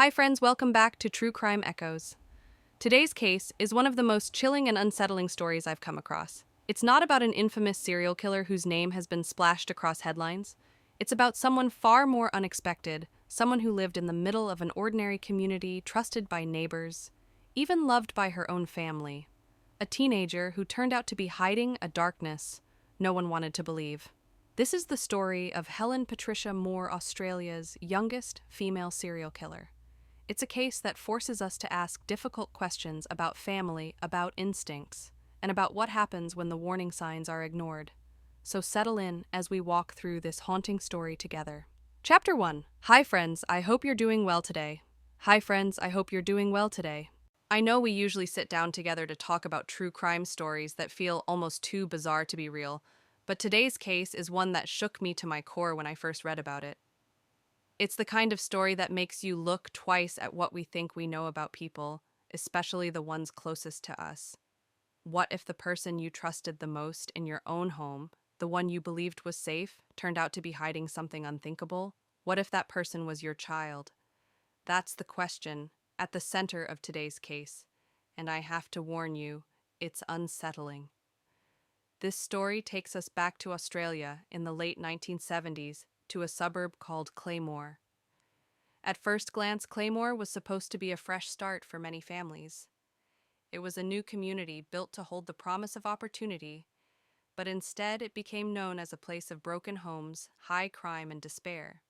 Hi friends, welcome back to True Crime Echoes. Today's case is one of the most chilling and unsettling stories I've come across. It's not about an infamous serial killer whose name has been splashed across headlines. It's about someone far more unexpected, someone who lived in the middle of an ordinary community, trusted by neighbors, even loved by her own family. A teenager who turned out to be hiding a darkness no one wanted to believe. This is the story of Helen Patricia Moore, Australia's youngest female serial killer. It's a case that forces us to ask difficult questions about family, about instincts, and about what happens when the warning signs are ignored. So settle in as we walk through this haunting story together. Chapter 1. Hi friends, I hope you're doing well today. Hi friends, I hope you're doing well today. I know we usually sit down together to talk about true crime stories that feel almost too bizarre to be real, but today's case is one that shook me to my core when I first read about it. It's the kind of story that makes you look twice at what we think we know about people, especially the ones closest to us. What if the person you trusted the most in your own home, the one you believed was safe, turned out to be hiding something unthinkable? What if that person was your child? That's the question at the center of today's case, and I have to warn you, it's unsettling. This story takes us back to Australia in the late 1970s to a suburb called Claymore. At first glance, Claymore was supposed to be a fresh start for many families. It was a new community built to hold the promise of opportunity, but instead it became known as a place of broken homes, high crime, and despair.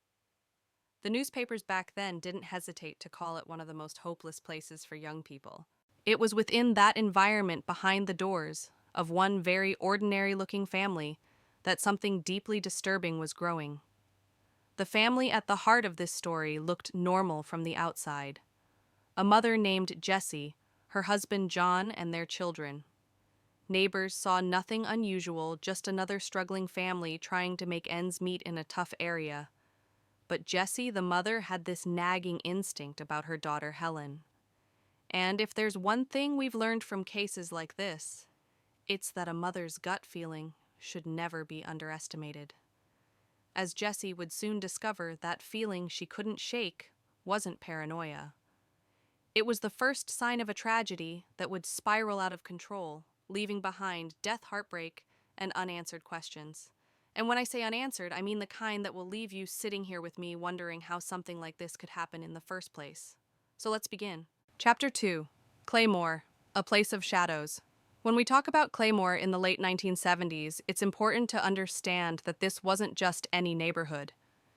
The newspapers back then didn't hesitate to call it one of the most hopeless places for young people. It was within that environment, behind the doors of one very ordinary-looking family, that something deeply disturbing was growing. The family at the heart of this story looked normal from the outside. A mother named Jessie, her husband John, and their children. Neighbors saw nothing unusual, just another struggling family trying to make ends meet in a tough area. But Jessie, the mother, had this nagging instinct about her daughter Helen. And if there's one thing we've learned from cases like this, it's that a mother's gut feeling should never be underestimated. As Jessie would soon discover, that feeling she couldn't shake wasn't paranoia. It was the first sign of a tragedy that would spiral out of control, leaving behind death, heartbreak, and unanswered questions. And when I say unanswered, I mean the kind that will leave you sitting here with me wondering how something like this could happen in the first place. So let's begin. Chapter 2. Claymore, a place of shadows. When we talk about Claymore in the late 1970s, it's important to understand that this wasn't just any neighborhood.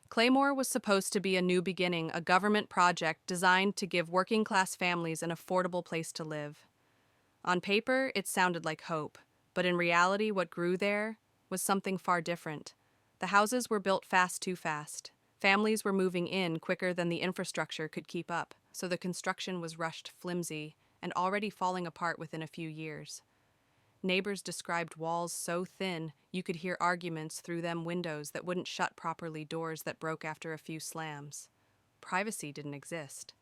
Claymore was supposed to be a new beginning, a government project designed to give working-class families an affordable place to live. On paper, it sounded like hope, but in reality, what grew there was something far different. The houses were built too fast. Families were moving in quicker than the infrastructure could keep up, so the construction was rushed, flimsy, and already falling apart within a few years. Neighbors described walls so thin you could hear arguments through them, windows that wouldn't shut properly, doors that broke after a few slams. Privacy didn't exist.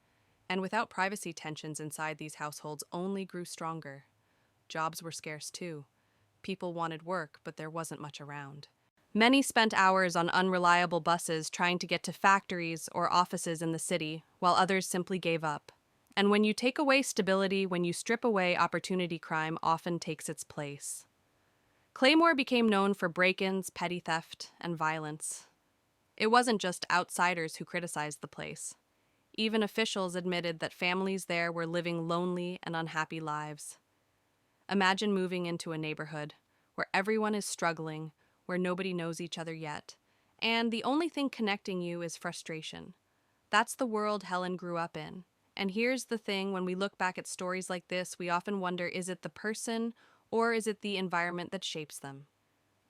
And without privacy, tensions inside these households only grew stronger. Jobs were scarce too. People wanted work, but there wasn't much around. Many spent hours on unreliable buses trying to get to factories or offices in the city, while others simply gave up. And when you take away stability, when you strip away opportunity, crime often takes its place. Claymore became known for break-ins, petty theft, and violence. It wasn't just outsiders who criticized the place. Even officials admitted that families there were living lonely and unhappy lives. Imagine moving into a neighborhood where everyone is struggling, where nobody knows each other yet, and the only thing connecting you is frustration. That's the world Helen grew up in. And here's the thing, when we look back at stories like this, we often wonder, is it the person or is it the environment that shapes them?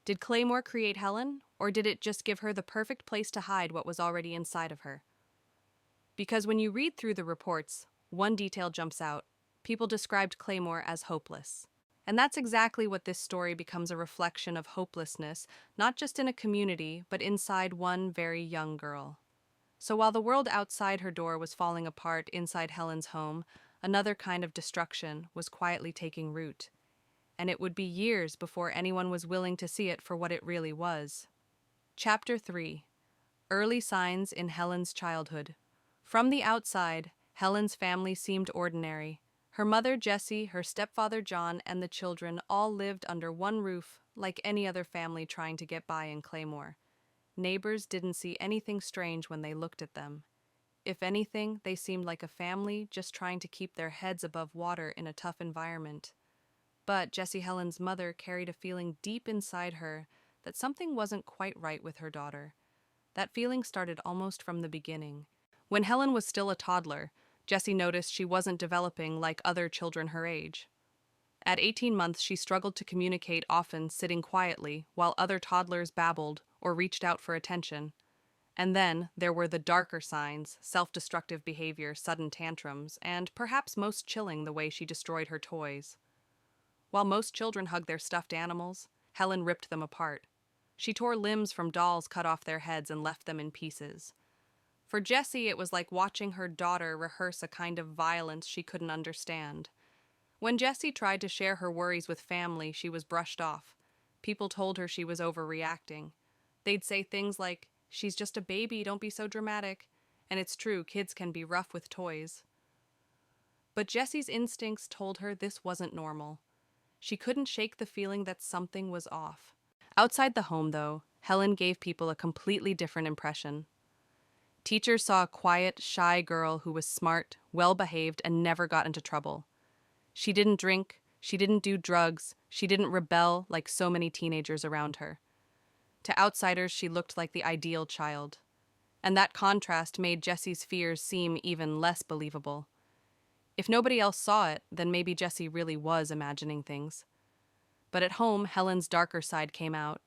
Did Claymore create Helen, or did it just give her the perfect place to hide what was already inside of her? Because when you read through the reports, one detail jumps out. People described Claymore as hopeless. And that's exactly what this story becomes, a reflection of hopelessness, not just in a community, but inside one very young girl. So while the world outside her door was falling apart, inside Helen's home, another kind of destruction was quietly taking root. And it would be years before anyone was willing to see it for what it really was. Chapter 3. Early signs in Helen's childhood. From the outside, Helen's family seemed ordinary. Her mother, Jessie, her stepfather, John, and the children all lived under one roof, like any other family trying to get by in Claymore. Neighbors didn't see anything strange when they looked at them. If anything, they seemed like a family just trying to keep their heads above water in a tough environment. But Jessie Helen's mother carried a feeling deep inside her that something wasn't quite right with her daughter. That feeling started almost from the beginning. When Helen was still a toddler, Jessie noticed she wasn't developing like other children her age. At 18 months, she struggled to communicate, often sitting quietly, while other toddlers babbled or reached out for attention. And then there were the darker signs: self-destructive behavior, sudden tantrums, and perhaps most chilling, the way she destroyed her toys. While most children hug their stuffed animals, Helen ripped them apart. She tore limbs from dolls, cut off their heads, and left them in pieces. For Jessie, it was like watching her daughter rehearse a kind of violence she couldn't understand. When Jessie tried to share her worries with family, she was brushed off. People told her she was overreacting. They'd say things like, "She's just a baby, don't be so dramatic." And it's true, kids can be rough with toys. But Jessie's instincts told her this wasn't normal. She couldn't shake the feeling that something was off. Outside the home, though, Helen gave people a completely different impression. Teachers saw a quiet, shy girl who was smart, well-behaved, and never got into trouble. She didn't drink, she didn't do drugs, she didn't rebel like so many teenagers around her. To outsiders, she looked like the ideal child. And that contrast made Jessie's fears seem even less believable. If nobody else saw it, then maybe Jessie really was imagining things. But at home, Helen's darker side came out.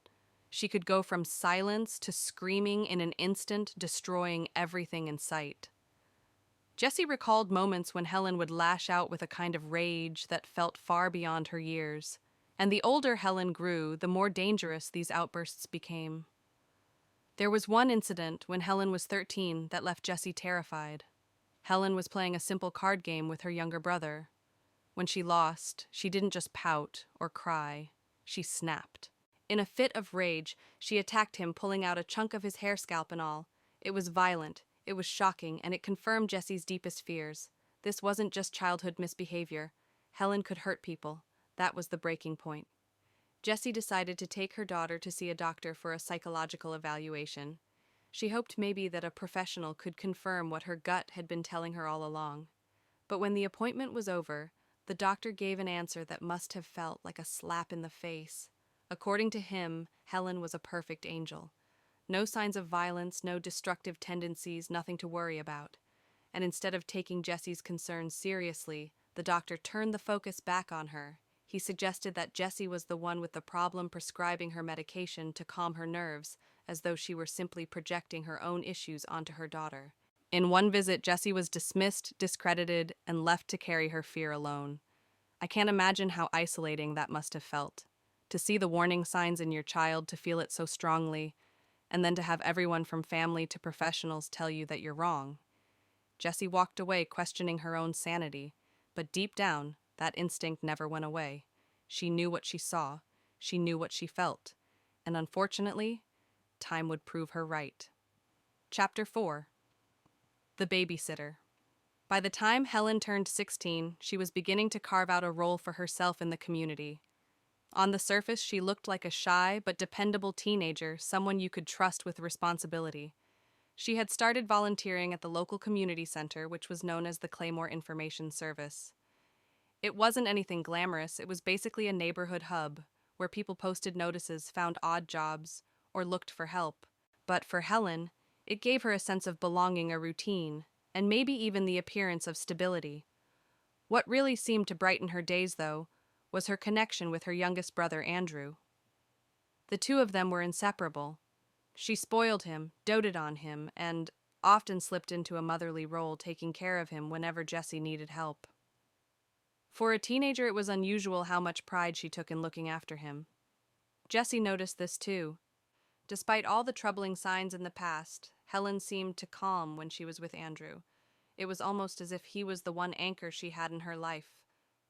She could go from silence to screaming in an instant, destroying everything in sight. Jessie recalled moments when Helen would lash out with a kind of rage that felt far beyond her years. And the older Helen grew, the more dangerous these outbursts became. There was one incident when Helen was 13 that left Jessie terrified. Helen was playing a simple card game with her younger brother. When she lost, she didn't just pout or cry, she snapped. In a fit of rage, she attacked him, pulling out a chunk of his hair scalp and all. It was violent, it was shocking, and it confirmed Jessie's deepest fears. This wasn't just childhood misbehavior. Helen could hurt people. That was the breaking point. Jessie decided to take her daughter to see a doctor for a psychological evaluation. She hoped maybe that a professional could confirm what her gut had been telling her all along. But when the appointment was over, the doctor gave an answer that must have felt like a slap in the face. According to him, Helen was a perfect angel. No signs of violence, no destructive tendencies, nothing to worry about. And instead of taking Jessie's concerns seriously, the doctor turned the focus back on her. He suggested that Jessie was the one with the problem, prescribing her medication to calm her nerves, as though she were simply projecting her own issues onto her daughter. In one visit, Jessie was dismissed, discredited, and left to carry her fear alone. I can't imagine how isolating that must have felt. To see the warning signs in your child, to feel it so strongly, and then to have everyone from family to professionals tell you that you're wrong. Jessie walked away questioning her own sanity, but deep down, that instinct never went away. She knew what she saw, she knew what she felt, and unfortunately, time would prove her right. Chapter 4. The Babysitter. By the time Helen turned 16, she was beginning to carve out a role for herself in the community. On the surface, she looked like a shy but dependable teenager, someone you could trust with responsibility. She had started volunteering at the local community center, which was known as the Claymore Information Service. It wasn't anything glamorous, it was basically a neighborhood hub, where people posted notices, found odd jobs, or looked for help. But for Helen, it gave her a sense of belonging, a routine, and maybe even the appearance of stability. What really seemed to brighten her days, though, was her connection with her youngest brother, Andrew. The two of them were inseparable. She spoiled him, doted on him, and often slipped into a motherly role, taking care of him whenever Jessie needed help. For a teenager, it was unusual how much pride she took in looking after him. Jessie noticed this too. Despite all the troubling signs in the past, Helen seemed to calm when she was with Andrew. It was almost as if he was the one anchor she had in her life.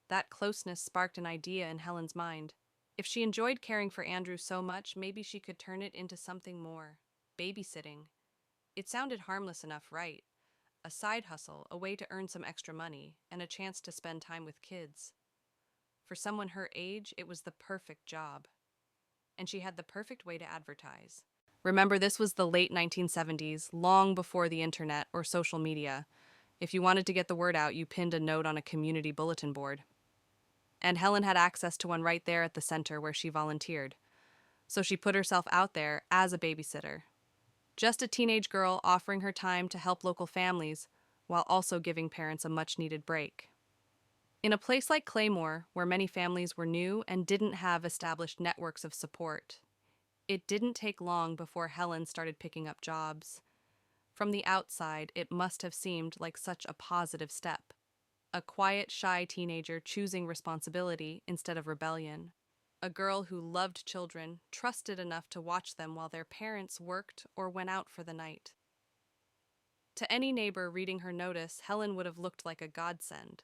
That closeness sparked an idea in Helen's mind. If she enjoyed caring for Andrew so much, maybe she could turn it into something more. Babysitting. It sounded harmless enough, right? a side hustle, a way to earn some extra money, and a chance to spend time with kids. For someone her age, it was the perfect job. And she had the perfect way to advertise. Remember, this was the late 1970s, long before the internet or social media. If you wanted to get the word out, you pinned a note on a community bulletin board. And Helen had access to one right there at the center where she volunteered. So she put herself out there as a babysitter. Just a teenage girl offering her time to help local families while also giving parents a much-needed break. In a place like Claymore, where many families were new and didn't have established networks of support, it didn't take long before Helen started picking up jobs. From the outside, it must have seemed like such a positive step. A quiet, shy teenager choosing responsibility instead of rebellion. A girl who loved children, trusted enough to watch them while their parents worked or went out for the night. To any neighbor reading her notice, Helen would have looked like a godsend.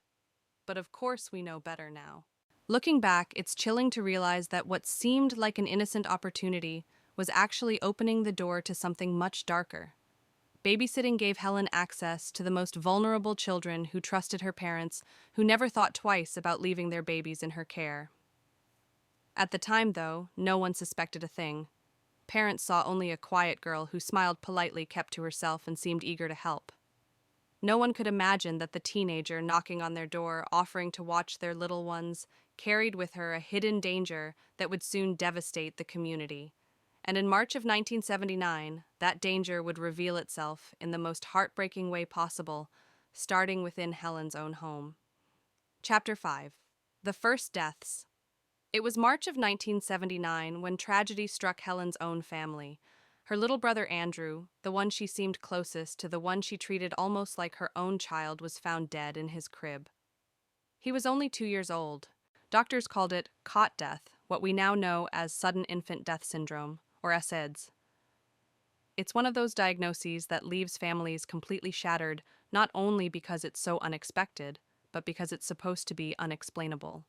But of course we know better now. Looking back, it's chilling to realize that what seemed like an innocent opportunity was actually opening the door to something much darker. Babysitting gave Helen access to the most vulnerable children who trusted her parents, who never thought twice about leaving their babies in her care. At the time, though, no one suspected a thing. Parents saw only a quiet girl who smiled politely, kept to herself, and seemed eager to help. No one could imagine that the teenager knocking on their door, offering to watch their little ones, carried with her a hidden danger that would soon devastate the community. And in March of 1979, that danger would reveal itself in the most heartbreaking way possible, starting within Helen's own home. Chapter 5. The First Deaths. It was March of 1979 when tragedy struck Helen's own family. Her little brother Andrew, the one she seemed closest to, the one she treated almost like her own child, was found dead in his crib. He was only 2 years old. Doctors called it cot death, what we now know as sudden infant death syndrome, or SIDS. It's one of those diagnoses that leaves families completely shattered, not only because it's so unexpected, but because it's supposed to be unexplainable.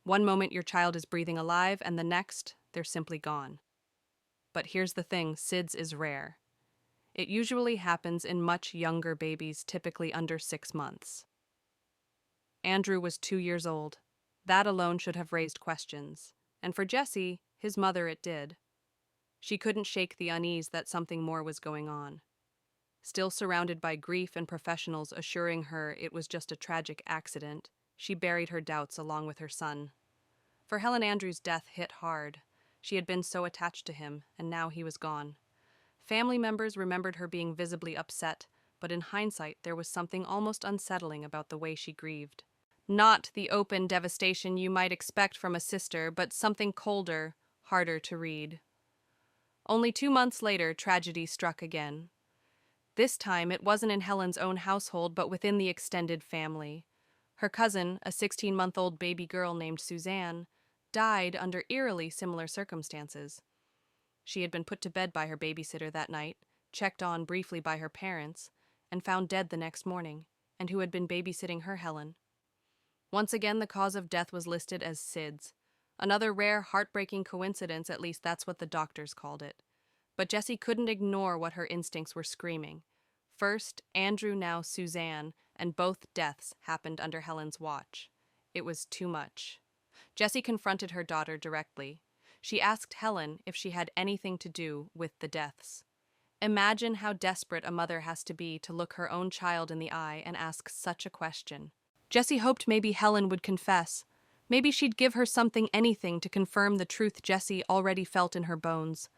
One moment your child is breathing alive, and the next, they're simply gone. But here's the thing, SIDS is rare. It usually happens in much younger babies, typically under 6 months. Andrew was 2 years old. That alone should have raised questions. And for Jessie, his mother, it did. She couldn't shake the unease that something more was going on. Still surrounded by grief and professionals assuring her it was just a tragic accident, she buried her doubts along with her son. For Helen, Andrew's death hit hard. She had been so attached to him, and now he was gone. Family members remembered her being visibly upset, but in hindsight there was something almost unsettling about the way she grieved. Not the open devastation you might expect from a sister, but something colder, harder to read. Only 2 months later, tragedy struck again. This time, it wasn't in Helen's own household, but within the extended family. Her cousin, a 16-month-old baby girl named Suzanne, died under eerily similar circumstances. She had been put to bed by her babysitter that night, checked on briefly by her parents, and found dead the next morning, and who had been babysitting her Helen. Once again, the cause of death was listed as SIDS. Another rare, heartbreaking coincidence, at least that's what the doctors called it. But Jessie couldn't ignore what her instincts were screaming. First, Andrew, now Suzanne, and both deaths happened under Helen's watch. It was too much. Jessie confronted her daughter directly. She asked Helen if she had anything to do with the deaths. Imagine how desperate a mother has to be to look her own child in the eye and ask such a question. Jessie hoped maybe Helen would confess. Maybe she'd give her something, anything, to confirm the truth Jessie already felt in her bones.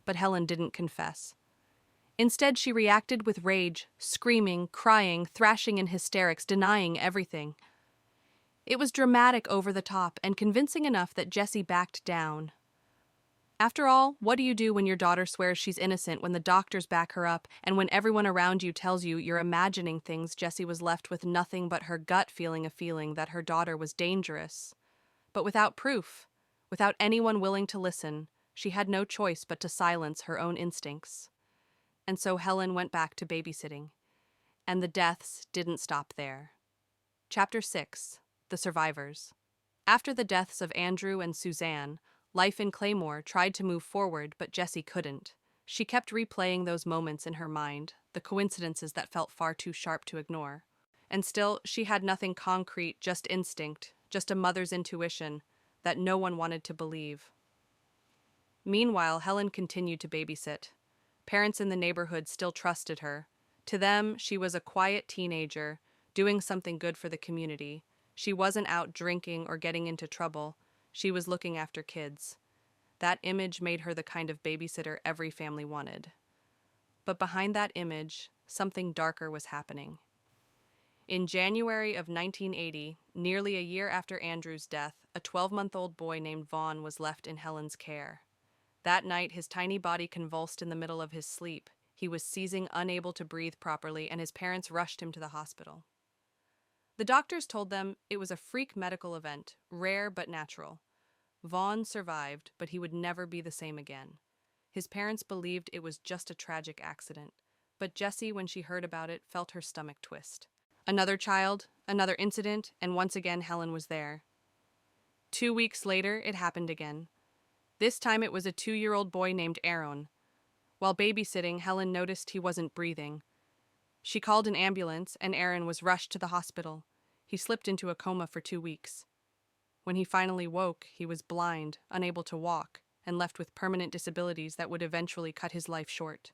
But Helen didn't confess. Instead, she reacted with rage, screaming, crying, thrashing in hysterics, denying everything. It was dramatic, over the top, and convincing enough that Jessie backed down. After all, what do you do when your daughter swears she's innocent, when the doctors back her up, and when everyone around you tells you you're imagining things? Jessie was left with nothing but her gut feeling, a feeling that her daughter was dangerous. But without proof, without anyone willing to listen, she had no choice but to silence her own instincts. And so Helen went back to babysitting. And the deaths didn't stop there. Chapter 6. The Survivors. After the deaths of Andrew and Suzanne, life in Claymore tried to move forward, but Jessie couldn't. She kept replaying those moments in her mind, the coincidences that felt far too sharp to ignore. And still, she had nothing concrete, just instinct, just a mother's intuition that no one wanted to believe. Meanwhile, Helen continued to babysit. Parents in the neighborhood still trusted her. To them, she was a quiet teenager, doing something good for the community. She wasn't out drinking or getting into trouble. She was looking after kids. That image made her the kind of babysitter every family wanted. But behind that image, something darker was happening. In January of 1980, nearly a year after Andrew's death, a 12-month-old boy named Vaughn was left in Helen's care. That night, his tiny body convulsed in the middle of his sleep. He was seizing, unable to breathe properly, and his parents rushed him to the hospital. The doctors told them it was a freak medical event, rare but natural. Vaughn survived, but he would never be the same again. His parents believed it was just a tragic accident, but Jessie, when she heard about it, felt her stomach twist. Another child, another incident, and once again Helen was there. 2 weeks later, it happened again. This time it was a 2-year-old boy named Aaron. While babysitting, Helen noticed he wasn't breathing. She called an ambulance, and Aaron was rushed to the hospital. He slipped into a coma for 2 weeks. When he finally woke, he was blind, unable to walk, and left with permanent disabilities that would eventually cut his life short.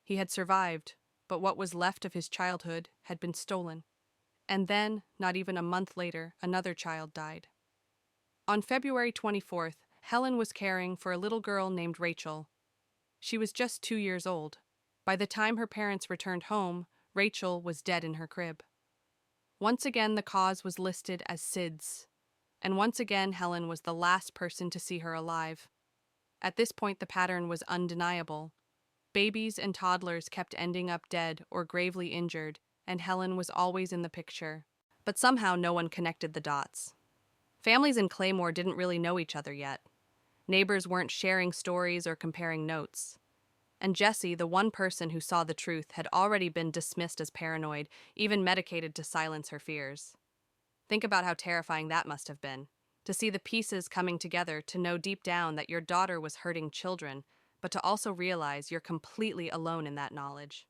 He had survived, but what was left of his childhood had been stolen. And then, not even a month later, another child died. On February 24th, Helen was caring for a little girl named Rachel. She was just 2 years old. By the time her parents returned home, Rachel was dead in her crib. Once again, the cause was listed as SIDS, and once again, Helen was the last person to see her alive. At this point, the pattern was undeniable. Babies and toddlers kept ending up dead or gravely injured, and Helen was always in the picture. But somehow no one connected the dots. Families in Claymore didn't really know each other yet. Neighbors weren't sharing stories or comparing notes. And Jessie, the one person who saw the truth, had already been dismissed as paranoid, even medicated to silence her fears. Think about how terrifying that must have been. To see the pieces coming together, to know deep down that your daughter was hurting children, but to also realize you're completely alone in that knowledge.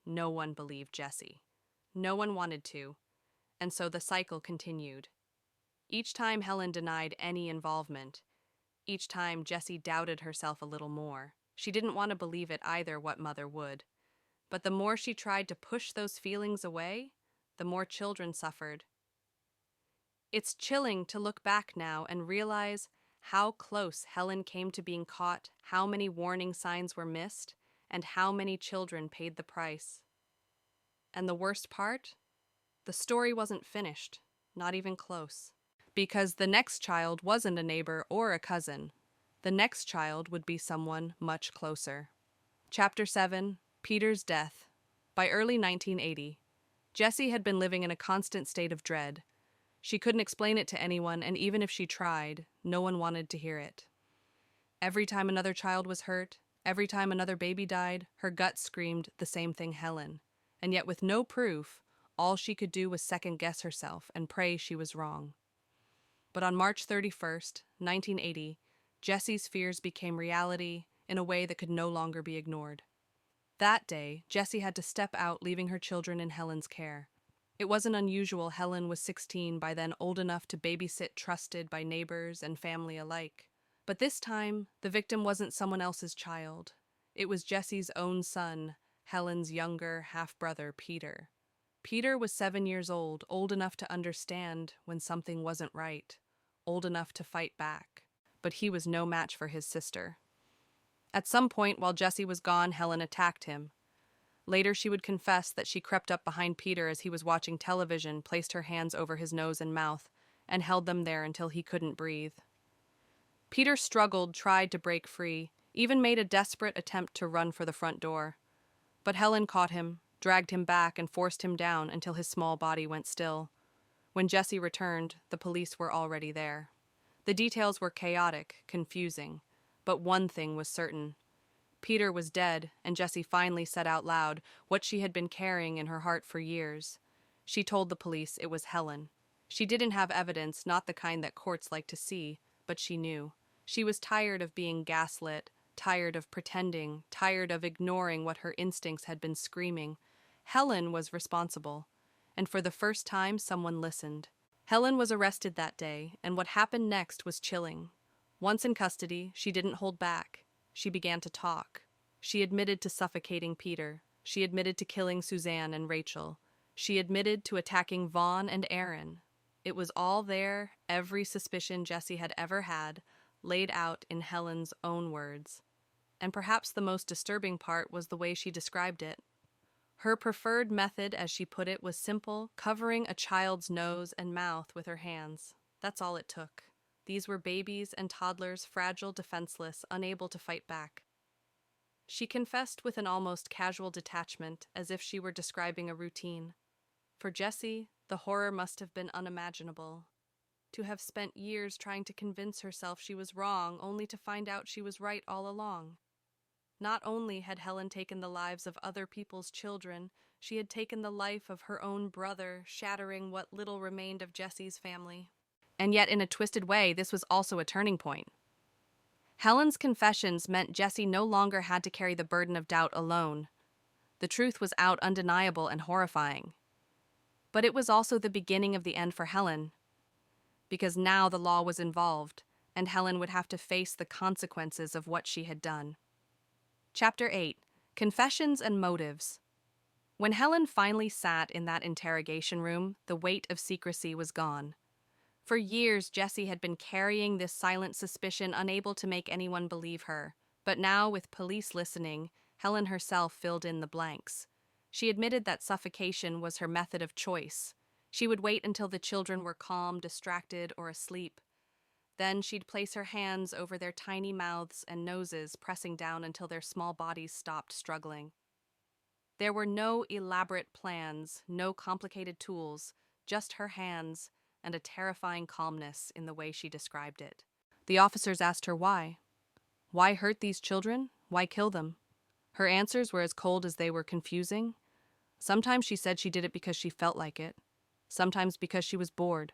No one believed Jessie. No one wanted to. And so the cycle continued. Each time Helen denied any involvement, each time Jessie doubted herself a little more. She didn't want to believe it either, what mother would. But the more she tried to push those feelings away, the more children suffered. It's chilling to look back now and realize how close Helen came to being caught, how many warning signs were missed, and how many children paid the price. And the worst part? The story wasn't finished, not even close. Because the next child wasn't a neighbor or a cousin. The next child would be someone much closer. Chapter 7, Peter's Death. By early 1980, Jessie had been living in a constant state of dread. She couldn't explain it to anyone, and even if she tried, no one wanted to hear it. Every time another child was hurt, every time another baby died, her gut screamed the same thing, Helen. And yet with no proof, all she could do was second-guess herself and pray she was wrong. But on March 31st, 1980, Jessie's fears became reality in a way that could no longer be ignored. That day, Jessie had to step out, leaving her children in Helen's care. It wasn't unusual. Helen was 16 by then, old enough to babysit, trusted by neighbors and family alike. But this time, the victim wasn't someone else's child. It was Jessie's own son, Helen's younger half-brother, Peter. Peter was 7 years old enough to understand when something wasn't right, old enough to fight back. But he was no match for his sister. At some point, while Jessie was gone, Helen attacked him. Later, she would confess that she crept up behind Peter as he was watching television, placed her hands over his nose and mouth, and held them there until he couldn't breathe. Peter struggled, tried to break free, even made a desperate attempt to run for the front door. But Helen caught him, dragged him back, and forced him down until his small body went still. When Jessie returned, the police were already there. The details were chaotic, confusing, but one thing was certain. Peter was dead, and Jessie finally said out loud what she had been carrying in her heart for years. She told the police it was Helen. She didn't have evidence, not the kind that courts like to see, but she knew. She was tired of being gaslit, tired of pretending, tired of ignoring what her instincts had been screaming. Helen was responsible, and for the first time someone listened. Helen was arrested that day, and what happened next was chilling. Once in custody, she didn't hold back. She began to talk. She admitted to suffocating Peter. She admitted to killing Suzanne and Rachel. She admitted to attacking Vaughn and Aaron. It was all there, every suspicion Jessie had ever had, laid out in Helen's own words. And perhaps the most disturbing part was the way she described it. Her preferred method, as she put it, was simple, covering a child's nose and mouth with her hands. That's all it took. These were babies and toddlers, fragile, defenseless, unable to fight back. She confessed with an almost casual detachment, as if she were describing a routine. For Jessie, the horror must have been unimaginable. To have spent years trying to convince herself she was wrong, only to find out she was right all along. Not only had Helen taken the lives of other people's children, she had taken the life of her own brother, shattering what little remained of Jessie's family. And yet, in a twisted way, this was also a turning point. Helen's confessions meant Jessie no longer had to carry the burden of doubt alone. The truth was out, undeniable and horrifying. But it was also the beginning of the end for Helen, because now the law was involved, and Helen would have to face the consequences of what she had done. Chapter 8. Confessions and Motives. When Helen finally sat in that interrogation room, the weight of secrecy was gone. For years, Jessie had been carrying this silent suspicion, unable to make anyone believe her. But now, with police listening, Helen herself filled in the blanks. She admitted that suffocation was her method of choice. She would wait until the children were calm, distracted, or asleep. Then she'd place her hands over their tiny mouths and noses, pressing down until their small bodies stopped struggling. There were no elaborate plans, no complicated tools, just her hands and a terrifying calmness in the way she described it. The officers asked her why. Why hurt these children? Why kill them? Her answers were as cold as they were confusing. Sometimes she said she did it because she felt like it. Sometimes because she was bored.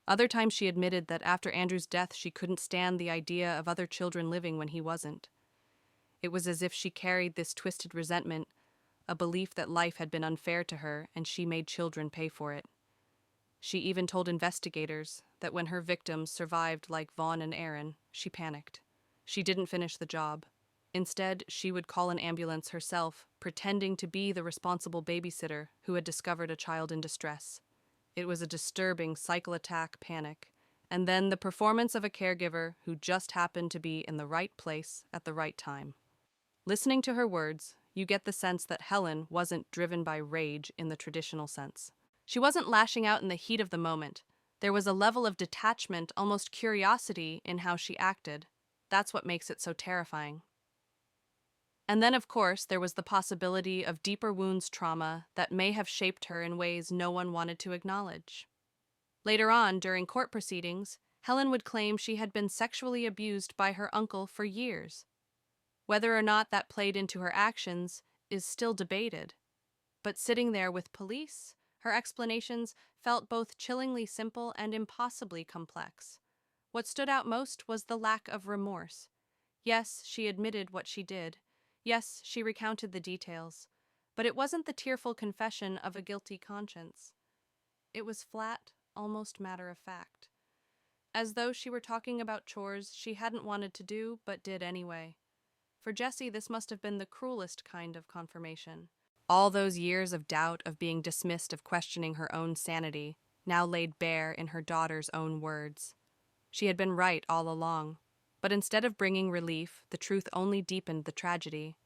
Other times she admitted that after Andrew's death she couldn't stand the idea of other children living when he wasn't. It was as if she carried this twisted resentment, a belief that life had been unfair to her and she made children pay for it. She even told investigators that when her victims survived like Vaughn and Aaron, she panicked. She didn't finish the job. Instead, she would call an ambulance herself, pretending to be the responsible babysitter who had discovered a child in distress. It was a disturbing cycle-attack panic, and then the performance of a caregiver who just happened to be in the right place at the right time. Listening to her words, you get the sense that Helen wasn't driven by rage in the traditional sense. She wasn't lashing out in the heat of the moment. There was a level of detachment, almost curiosity, in how she acted. That's what makes it so terrifying. And then, of course, there was the possibility of deeper wounds trauma that may have shaped her in ways no one wanted to acknowledge. Later on, during court proceedings, Helen would claim she had been sexually abused by her uncle for years. Whether or not that played into her actions is still debated. But sitting there with police, her explanations felt both chillingly simple and impossibly complex. What stood out most was the lack of remorse. Yes, she admitted what she did. Yes, she recounted the details, but it wasn't the tearful confession of a guilty conscience. It was flat, almost matter-of-fact, as though she were talking about chores she hadn't wanted to do but did anyway. For Jessie, this must have been the cruelest kind of confirmation. All those years of doubt, of being dismissed, of questioning her own sanity, now laid bare in her daughter's own words. She had been right all along. But instead of bringing relief, the truth only deepened the tragedy.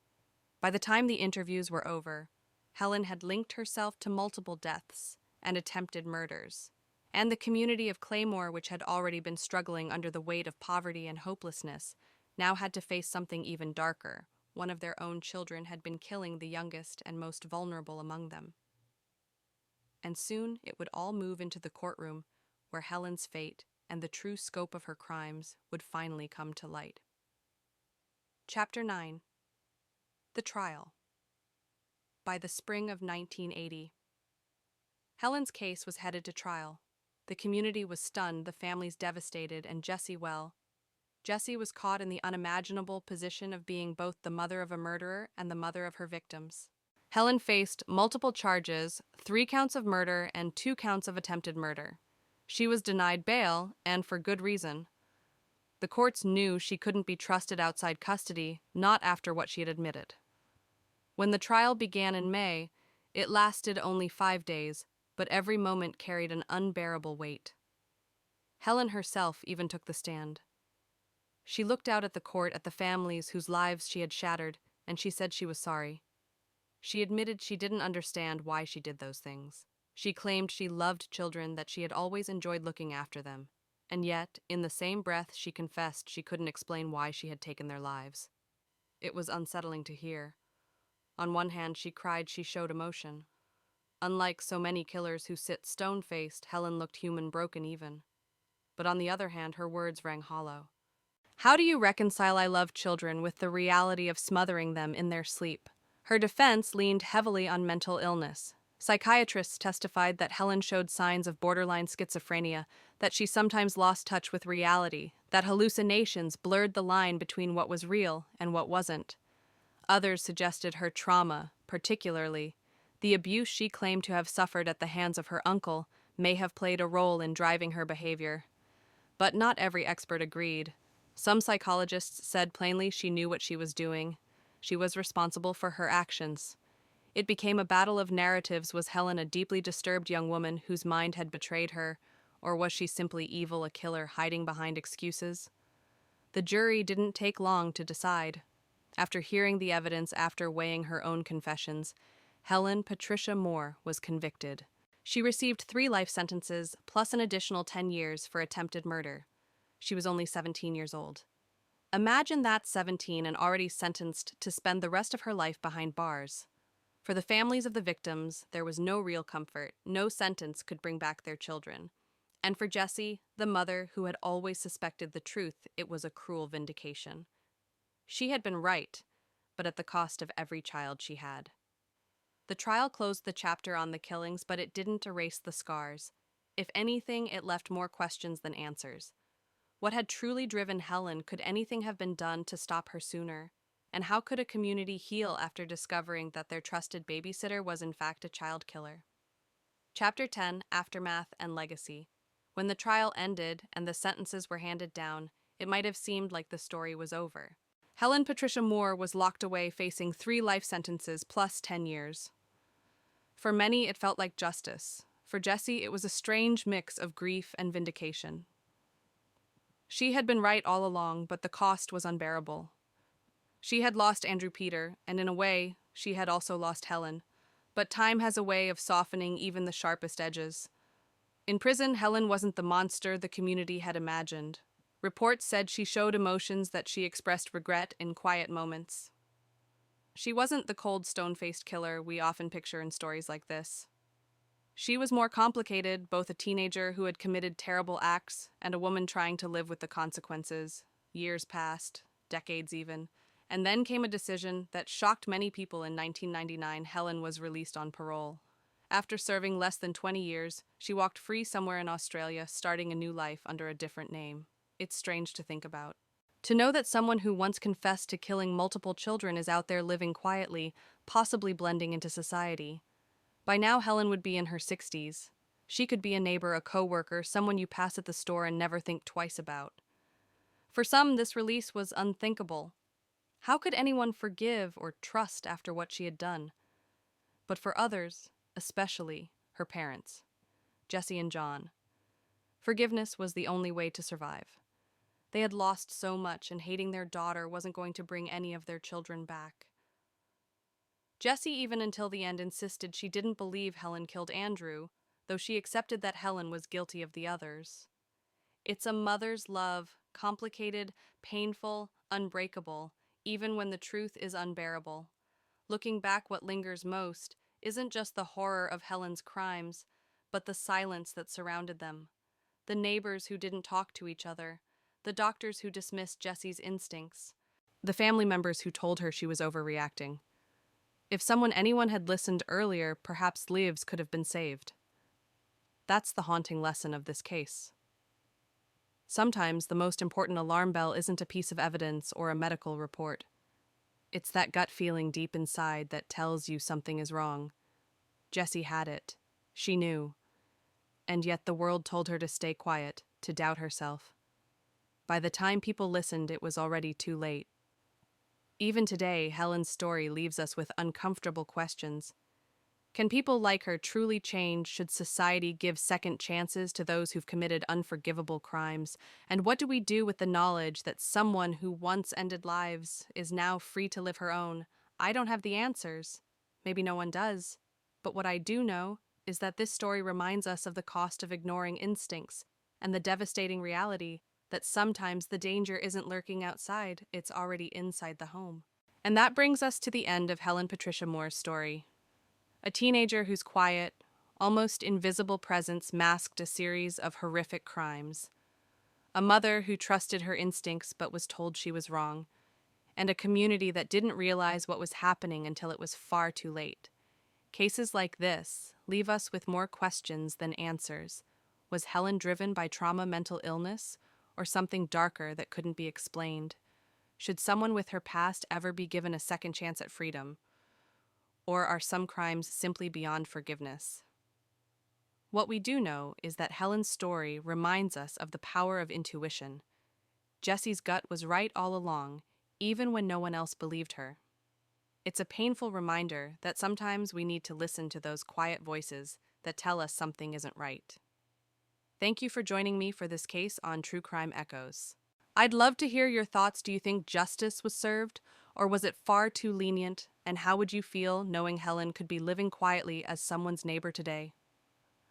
By the time the interviews were over, Helen had linked herself to multiple deaths and attempted murders. And the community of Claymore, which had already been struggling under the weight of poverty and hopelessness, now had to face something even darker. One of their own children had been killing the youngest and most vulnerable among them. And soon it would all move into the courtroom, where Helen's fate and the true scope of her crimes would finally come to light. Chapter 9. The Trial. By the spring of 1980. Helen's case was headed to trial. The community was stunned, the families devastated, and Jessie, well, Jessie was caught in the unimaginable position of being both the mother of a murderer and the mother of her victims. Helen faced multiple charges, 3 counts of murder and 2 counts of attempted murder. She was denied bail, and for good reason. The courts knew she couldn't be trusted outside custody, not after what she had admitted. When the trial began in May, it lasted only 5 days, but every moment carried an unbearable weight. Helen herself even took the stand. She looked out at the court at the families whose lives she had shattered, and she said she was sorry. She admitted she didn't understand why she did those things. She claimed she loved children, that she had always enjoyed looking after them, and yet, in the same breath, she confessed she couldn't explain why she had taken their lives. It was unsettling to hear. On one hand, she cried, she showed emotion. Unlike so many killers who sit stone-faced, Helen looked human, broken even. But on the other hand, her words rang hollow. How do you reconcile "I love children" with the reality of smothering them in their sleep? Her defense leaned heavily on mental illness. Psychiatrists testified that Helen showed signs of borderline schizophrenia, that she sometimes lost touch with reality, that hallucinations blurred the line between what was real and what wasn't. Others suggested her trauma, particularly the abuse she claimed to have suffered at the hands of her uncle, may have played a role in driving her behavior. But not every expert agreed. Some psychologists said plainly she knew what she was doing. She was responsible for her actions. It became a battle of narratives. Was Helen a deeply disturbed young woman whose mind had betrayed her, or was she simply evil, a killer hiding behind excuses? The jury didn't take long to decide. After hearing the evidence, after weighing her own confessions, Helen Patricia Moore was convicted. She received 3 life sentences, plus an additional 10 years for attempted murder. She was only 17 years old. Imagine that, 17 and already sentenced to spend the rest of her life behind bars. For the families of the victims, there was no real comfort. No sentence could bring back their children. And for Jessie, the mother who had always suspected the truth, it was a cruel vindication. She had been right, but at the cost of every child she had. The trial closed the chapter on the killings, but it didn't erase the scars. If anything, it left more questions than answers. What had truly driven Helen? Could anything have been done to stop her sooner? And how could a community heal after discovering that their trusted babysitter was in fact a child killer? Chapter 10, Aftermath and Legacy. When the trial ended and the sentences were handed down, it might have seemed like the story was over. Helen Patricia Moore was locked away, facing 3 life sentences plus 10 years. For many, it felt like justice. For Jessie, it was a strange mix of grief and vindication. She had been right all along, but the cost was unbearable. She had lost Andrew Peter, and in a way, she had also lost Helen. But time has a way of softening even the sharpest edges. In prison, Helen wasn't the monster the community had imagined. Reports said she showed emotions, that she expressed regret in quiet moments. She wasn't the cold, stone-faced killer we often picture in stories like this. She was more complicated, both a teenager who had committed terrible acts and a woman trying to live with the consequences. Years passed, decades even, and then came a decision that shocked many people. In 1999, Helen was released on parole. After serving less than 20 years, she walked free somewhere in Australia, starting a new life under a different name. It's strange to think about. To know that someone who once confessed to killing multiple children is out there living quietly, possibly blending into society. By now, Helen would be in her 60s. She could be a neighbor, a co-worker, someone you pass at the store and never think twice about. For some, this release was unthinkable. How could anyone forgive or trust after what she had done? But for others, especially her parents, Jessie and John, forgiveness was the only way to survive. They had lost so much, and hating their daughter wasn't going to bring any of their children back. Jessie, even until the end, insisted she didn't believe Helen killed Andrew, though she accepted that Helen was guilty of the others. It's a mother's love, complicated, painful, unbreakable, even when the truth is unbearable. Looking back, what lingers most isn't just the horror of Helen's crimes, but the silence that surrounded them. The neighbors who didn't talk to each other, the doctors who dismissed Jessie's instincts, the family members who told her she was overreacting. If anyone had listened earlier, perhaps lives could have been saved. That's the haunting lesson of this case. Sometimes the most important alarm bell isn't a piece of evidence or a medical report. It's that gut feeling deep inside that tells you something is wrong. Jessie had it. She knew. And yet the world told her to stay quiet, to doubt herself. By the time people listened, it was already too late. Even today, Helen's story leaves us with uncomfortable questions. Can people like her truly change? Should society give second chances to those who've committed unforgivable crimes? And what do we do with the knowledge that someone who once ended lives is now free to live her own? I don't have the answers. Maybe no one does. But what I do know is that this story reminds us of the cost of ignoring instincts and the devastating reality that sometimes the danger isn't lurking outside, it's already inside the home. And that brings us to the end of Helen Patricia Moore's story. A teenager whose quiet, almost invisible presence masked a series of horrific crimes. A mother who trusted her instincts but was told she was wrong. And a community that didn't realize what was happening until it was far too late. Cases like this leave us with more questions than answers. Was Helen driven by trauma, mental illness, or something darker that couldn't be explained? Should someone with her past ever be given a second chance at freedom? Or are some crimes simply beyond forgiveness? What we do know is that Helen's story reminds us of the power of intuition. Jessie's gut was right all along, even when no one else believed her. It's a painful reminder that sometimes we need to listen to those quiet voices that tell us something isn't right. Thank you for joining me for this case on True Crime Echoes. I'd love to hear your thoughts. Do you think justice was served, or was it far too lenient? And how would you feel knowing Helen could be living quietly as someone's neighbor today?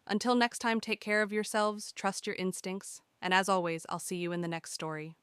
Until next time, take care of yourselves, trust your instincts, and as always, I'll see you in the next story.